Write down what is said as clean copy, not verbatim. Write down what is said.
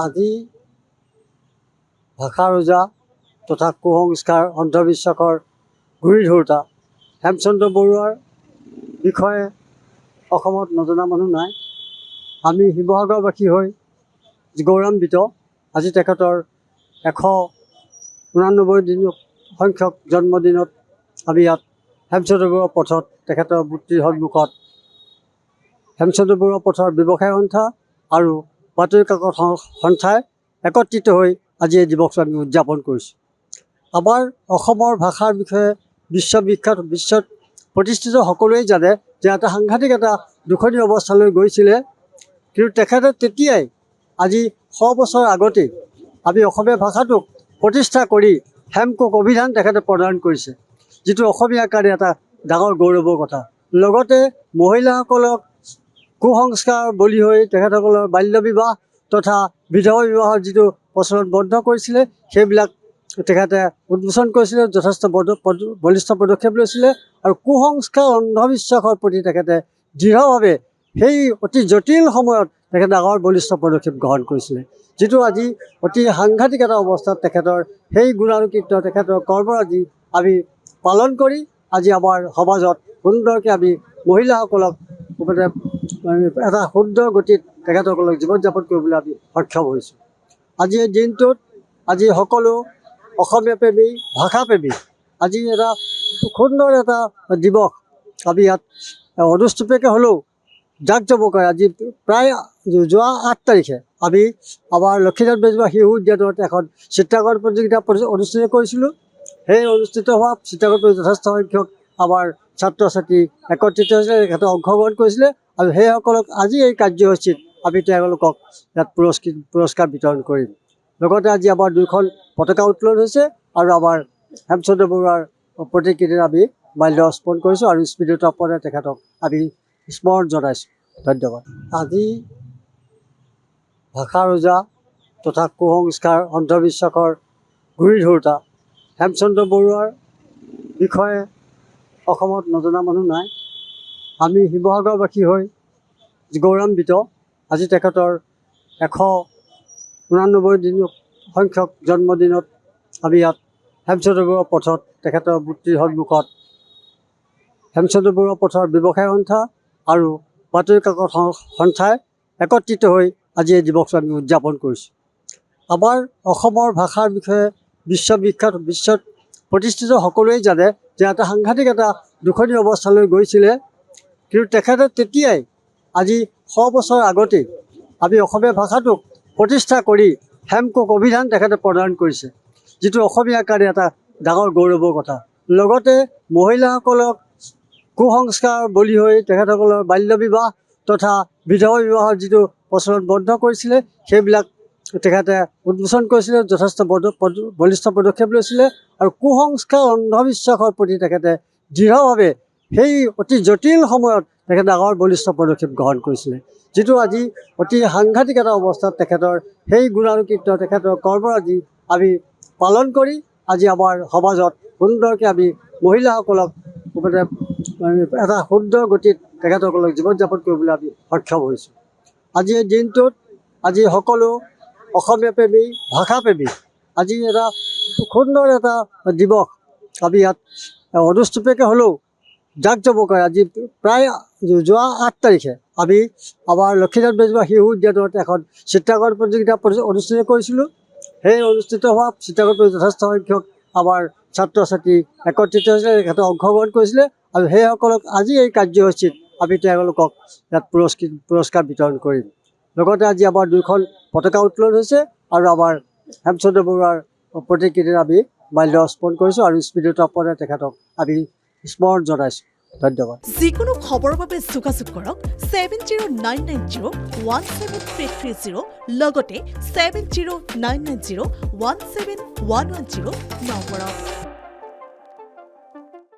আজি ভাষা ৰজা তথা কুসংস্কাৰ অন্ধবিশ্বাসৰ গুৰি ধৰোঁতা হেমচন্দ্ৰ বৰুৱাৰ বিষয়ে অসমত নজনা মানুহ নাই। আমি শিৱসাগৰবাসী হৈ গৌৰৱান্বিত। আজি তেখেতৰ 189 দিন সংখ্যক জন্মদিনত আমি ইয়াত হেমচন্দ্ৰ বৰুৱা পথত তেখেতৰ মূৰ্তিৰ সন্মুখত হেমচন্দ্ৰ বৰুৱা পথৰ ব্যৱসায় সন্থা আৰু বাতৰি কাকত সন্থাই একত্ৰিত হৈ আজি এই দিৱসটো আমি উদযাপন কৰিছোঁ। আমাৰ অসমৰ ভাষাৰ বিষয়ে বিশ্ববিখ্যাত, বিশ্বত প্ৰতিষ্ঠিত সকলোৱে জানে যে এটা সাংঘাতিক এটা দুখনীয় অৱস্থালৈ গৈছিলে, কিন্তু তেখেতে তেতিয়াই আজি 100 বছৰ আগতেই আমি অসমীয়া ভাষাটোক প্ৰতিষ্ঠা কৰি হেমকোষ অভিধান তেখেতে প্ৰদান কৰিছে, যিটো অসমীয়াৰ কাৰণে এটা ডাঙৰ গৌৰৱৰ কথা। লগতে মহিলাসকলক কুসংস্কাৰ বলি হৈ তেখেতসকলৰ বাল্য বিবাহ তথা বিধৱা বিবাহৰ যিটো প্ৰচলন বন্ধ কৰিছিলে, সেইবিলাক তেখেতে উন্মোচন কৰিছিলে, যথেষ্ট বলিষ্ঠ পদক্ষেপ লৈছিলে আৰু কুসংস্কাৰ অন্ধবিশ্বাসৰ প্ৰতি তেখেতে দৃঢ়ভাৱে সেই অতি জটিল সময়ত তেখেতে ডাঙৰ বলিষ্ঠ পদক্ষেপ গ্ৰহণ কৰিছিলে, যিটো আজি অতি সাংঘাতিক এটা অৱস্থাত তেখেতৰ সেই গুণানুকীৰ্ত তেখেতৰ কৰ্মৰাজি আমি পালন কৰি আজি আমাৰ সমাজত সুন্দৰকৈ আমি মহিলাসকলক এটা সুন্দৰ গতিত তেখেতসকলক জীৱন যাপন কৰিবলৈ আমি সক্ষম হৈছোঁ। আজি এই দিনটোত আজি সকলো অসমীয়া প্ৰেমী, ভাষাপ্ৰেমী আজি এটা সুন্দৰ এটা দিৱস আমি ইয়াত অনুষ্ঠুপীয়াকৈ হ'লেও জাক জমকৰে আজি প্ৰায় যোৱা 8 তাৰিখে আমি আমাৰ লক্ষ্মীনাথ বেজবৰুৱা শিশু উদ্যানত এখন চিত্ৰাংকন প্ৰতিযোগিতা অনুষ্ঠিত কৰিছিলোঁ। সেই অনুষ্ঠিত হোৱা চিত্ৰাংকন যথেষ্ট সংখ্যক আমাৰ ছাত্ৰ ছাত্ৰী একত্ৰিত হৈছিলে, তেখেতে অংশগ্ৰহণ কৰিছিলে আৰু সেইসকলক আজি এই কাৰ্যসূচীত আমি তেওঁলোকক ইয়াত পুৰস্কাৰ বিতৰণ কৰিম। লগতে আজি আমাৰ 2খন পতাকা উত্তোলন হৈছে আৰু আমাৰ হেমচন্দ্ৰ বৰুৱাৰ প্ৰতিকৃতিত আমি মাল্য অৰ্পণ কৰিছোঁ আৰু স্মৃতিতৰ্পণে তেখেতক আমি স্মৰণ জনাইছোঁ। ধন্যবাদ। আজি ভাষা ৰজা তথা কুসংস্কাৰ অন্ধবিশ্বাসৰ গুৰি ধৰোঁতা হেমচন্দ্ৰ বৰুৱাৰ বিষয়ে অসমত নজনা মানুহ নাই। আমি শিৱসাগৰবাসী হৈ গৌৰৱান্বিত। আজি তেখেতৰ 189 দিন সংখ্যক জন্মদিনত আমি ইয়াত হেমচন্দ্ৰ বৰুৱা পথত তেখেতৰ মূৰ্তিৰ সন্মুখত হেমচন্দ্ৰ বৰুৱা পথৰ ব্যৱসায় সন্থা আৰু বাতৰি কাকত সন্থাই একত্ৰিত হৈ আজি এই দিৱসটো আমি উদযাপন কৰিছোঁ। আমাৰ অসমৰ ভাষাৰ বিষয়ে বিশ্ববিখ্যাত, বিশ্বত প্ৰতিষ্ঠিত সকলোৱে জানে যে এটা সাংঘাতিক এটা দুখনীয় অৱস্থালৈ গৈছিলে, কিন্তু তেখেতে তেতিয়াই আজি 100 বছৰ আগতেই আমি অসমীয়া ভাষাটোক প্ৰতিষ্ঠা কৰি হেমকোষ অভিধান তেখেতে প্ৰদান কৰিছে, যিটো অসমীয়াৰ কাৰণে এটা ডাঙৰ গৌৰৱৰ কথা। লগতে মহিলাসকলক কুসংস্কাৰ বলি হৈ তেখেতসকলৰ বাল্য বিবাহ তথা বিধৱা বিবাহৰ যিটো প্ৰচলন বন্ধ কৰিছিলে, সেইবিলাক তেখেতে উন্মোচন কৰিছিলে, যথেষ্ট বলিষ্ঠ পদক্ষেপ লৈছিলে আৰু কুসংস্কাৰ অন্ধবিশ্বাসৰ প্ৰতি তেখেতে দৃঢ়ভাৱে সেই অতি জটিল সময়ত তেখেতে ডাঙৰ বলিষ্ঠ পদক্ষেপ গ্ৰহণ কৰিছিলে, যিটো আজি অতি সাংঘাতিক এটা অৱস্থাত তেখেতৰ সেই গুণানুকীৰ্ত তেখেতৰ কৰ্মৰাজি আমি পালন কৰি আজি আমাৰ সমাজত সুন্দৰকৈ আমি মহিলাসকলক এটা সুন্দৰ গতিত তেখেতসকলক জীৱন যাপন কৰিবলৈ আমি সক্ষম হৈছোঁ। আজি এই দিনটোত আজি সকলো অসমীয়া প্ৰেমী, ভাষাপ্ৰেমী আজি এটা সুন্দৰ এটা দিৱস আমি ইয়াত অনুষ্ঠুপীয়াকৈ হ'লেও জাক জমকৰে আজি প্ৰায় যোৱা 8 তাৰিখে আমি আমাৰ লক্ষ্মীনাথ বেজবৰুৱা শিশু উদ্যানত এখন চিত্ৰাংকন প্ৰতিযোগিতা অনুষ্ঠিত কৰিছিলোঁ। সেই অনুষ্ঠিত হোৱা চিত্ৰাংকন যথেষ্ট সংখ্যক আমাৰ ছাত্ৰ ছাত্ৰী একত্ৰিত হৈছিলে, তেখেতে অংশগ্ৰহণ কৰিছিলে আৰু সেইসকলক আজি এই কাৰ্যসূচীত আমি তেওঁলোকক ইয়াত পুৰস্কাৰ বিতৰণ কৰিম। লগতে আজি আমাৰ 2খন পতাকা উত্তোলন হৈছে আৰু আমাৰ হেমচন্দ্ৰ বৰুৱাৰ প্ৰতিকৃতিত আমি মাল্য অৰ্পণ কৰিছোঁ আৰু স্মৃতিতৰ্পণে তেখেতক আমি স্মৰণ জনাইছোঁ। ধন্যবাদ। যিকোনো খবৰৰ বাবে যোগাযোগ কৰক 7099017330 লগতে 7099017110 নম্বৰত।